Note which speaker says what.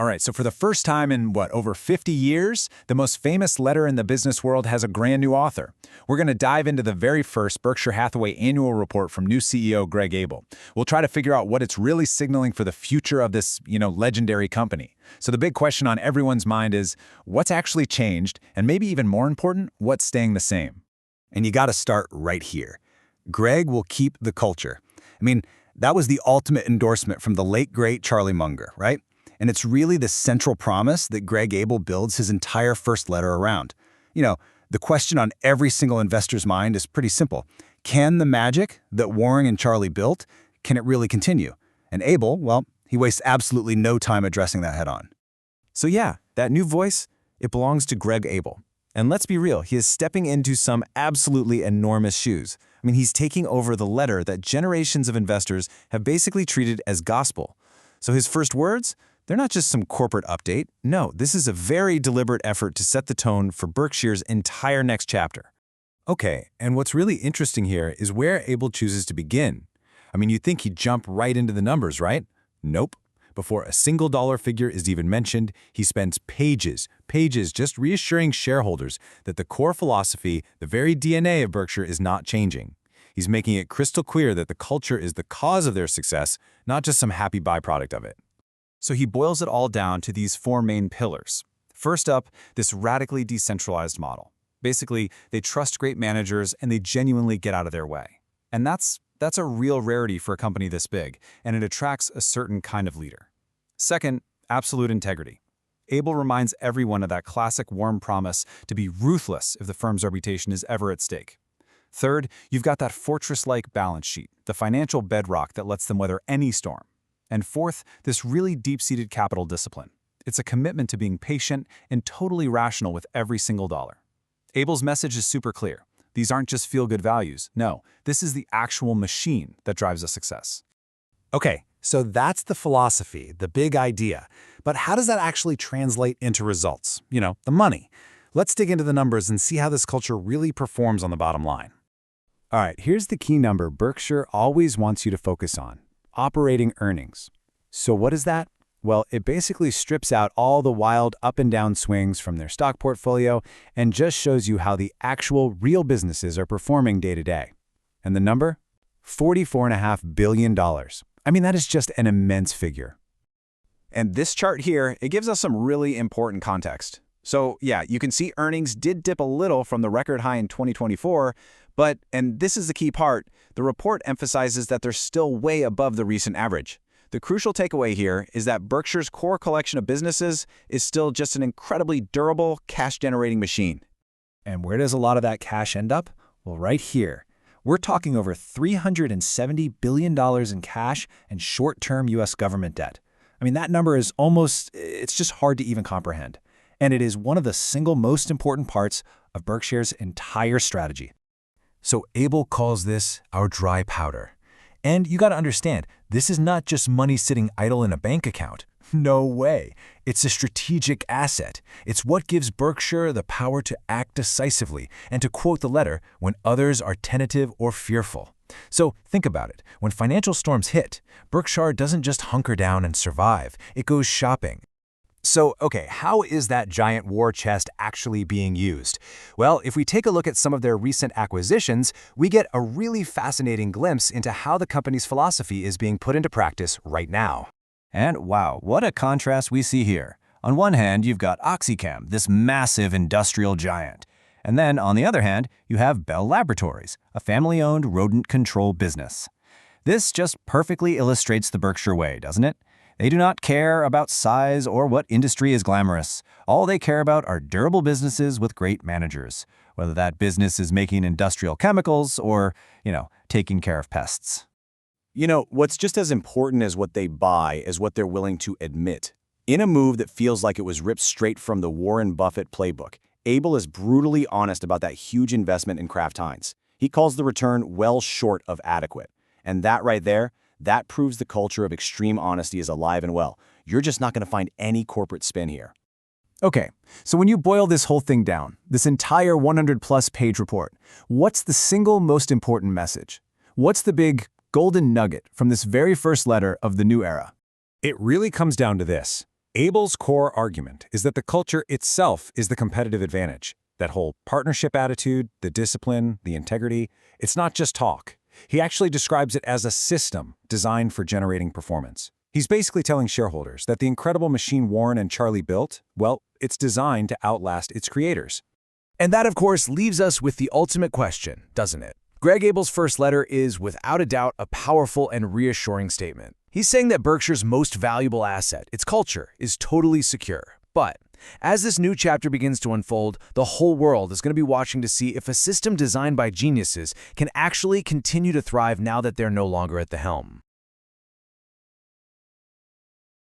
Speaker 1: All right, so for the first time in, over 50 years, the most famous letter in the business world has a brand new author. We're going to dive into the very first Berkshire Hathaway annual report from new CEO Greg Abel. We'll try to figure out what it's really signaling for the future of this, legendary company. So the big question on everyone's mind is, what's actually changed? And maybe even more important, what's staying the same?
Speaker 2: And you got to start right here. Greg will keep the culture. That was the ultimate endorsement from the late, great Charlie Munger, right? And it's really the central promise that Greg Abel builds his entire first letter around. The question on every single investor's mind is pretty simple. Can the magic that Warren and Charlie built, can it really continue? And Abel, well, he wastes absolutely no time addressing that head-on.
Speaker 3: So yeah, that new voice, it belongs to Greg Abel. And let's be real, he is stepping into some absolutely enormous shoes. He's taking over the letter that generations of investors have basically treated as gospel. So his first words? They're not just some corporate update. No, this is a very deliberate effort to set the tone for Berkshire's entire next chapter. Okay, and what's really interesting here is where Abel chooses to begin. You'd think he'd jump right into the numbers, right? Nope. Before a single dollar figure is even mentioned, he spends pages just reassuring shareholders that the core philosophy, the very DNA of Berkshire, is not changing. He's making it crystal clear that the culture is the cause of their success, not just some happy byproduct of it. So he boils it all down to these four main pillars. First up, this radically decentralized model. Basically, they trust great managers and they genuinely get out of their way. And that's a real rarity for a company this big, and it attracts a certain kind of leader. Second, absolute integrity. Abel reminds everyone of that classic Warren promise to be ruthless if the firm's reputation is ever at stake. Third, you've got that fortress-like balance sheet, the financial bedrock that lets them weather any storm. And fourth, this really deep-seated capital discipline. It's a commitment to being patient and totally rational with every single dollar. Abel's message is super clear. These aren't just feel-good values. No, this is the actual machine that drives a success.
Speaker 2: Okay, so that's the philosophy, the big idea. But how does that actually translate into results? The money. Let's dig into the numbers and see how this culture really performs on the bottom line. All right, here's the key number Berkshire always wants you to focus on. Operating earnings. So what is that? Well, it basically strips out all the wild up and down swings from their stock portfolio and just shows you how the actual real businesses are performing day to day. And the number? $44.5 billion. That is just an immense figure.
Speaker 1: And this chart here, it gives us some really important context. So yeah, you can see earnings did dip a little from the record high in 2024, but, and this is the key part, the report emphasizes that they're still way above the recent average. The crucial takeaway here is that Berkshire's core collection of businesses is still just an incredibly durable, cash-generating machine.
Speaker 3: And where does a lot of that cash end up? Well, right here. We're talking over $370 billion in cash and short-term U.S. government debt. That number is it's just hard to even comprehend. And it is one of the single most important parts of Berkshire's entire strategy. So Abel calls this our dry powder. And you got to understand, this is not just money sitting idle in a bank account. No way. It's a strategic asset. It's what gives Berkshire the power to act decisively and, to quote the letter, when others are tentative or fearful. So think about it. When financial storms hit, Berkshire doesn't just hunker down and survive. It goes shopping. So, okay, how is that giant war chest actually being used? Well, if we take a look at some of their recent acquisitions, we get a really fascinating glimpse into how the company's philosophy is being put into practice right now. And wow, what a contrast we see here. On one hand, you've got OxyChem, this massive industrial giant. And then, on the other hand, you have Bell Laboratories, a family-owned rodent control business. This just perfectly illustrates the Berkshire way, doesn't it? They do not care about size or what industry is glamorous. All they care about are durable businesses with great managers, whether that business is making industrial chemicals or, taking care of pests.
Speaker 1: What's just as important as what they buy is what they're willing to admit. In a move that feels like it was ripped straight from the Warren Buffett playbook, Abel is brutally honest about that huge investment in Kraft Heinz. He calls the return well short of adequate. And that right there, that proves the culture of extreme honesty is alive and well. You're just not going to find any corporate spin here.
Speaker 3: Okay, so when you boil this whole thing down, this entire 100-plus page report, what's the single most important message? What's the big golden nugget from this very first letter of the new era?
Speaker 1: It really comes down to this.
Speaker 2: Abel's core argument is that the culture itself is the competitive advantage. That whole partnership attitude, the discipline, the integrity, it's not just talk. He actually describes it as a system designed for generating performance. He's basically telling shareholders that the incredible machine Warren and Charlie built, well, it's designed to outlast its creators.
Speaker 4: And that, of course, leaves us with the ultimate question, doesn't it? Greg Abel's first letter is, without a doubt, a powerful and reassuring statement. He's saying that Berkshire's most valuable asset, its culture, is totally secure. But as this new chapter begins to unfold, the whole world is going to be watching to see if a system designed by geniuses can actually continue to thrive now that they're no longer at the helm.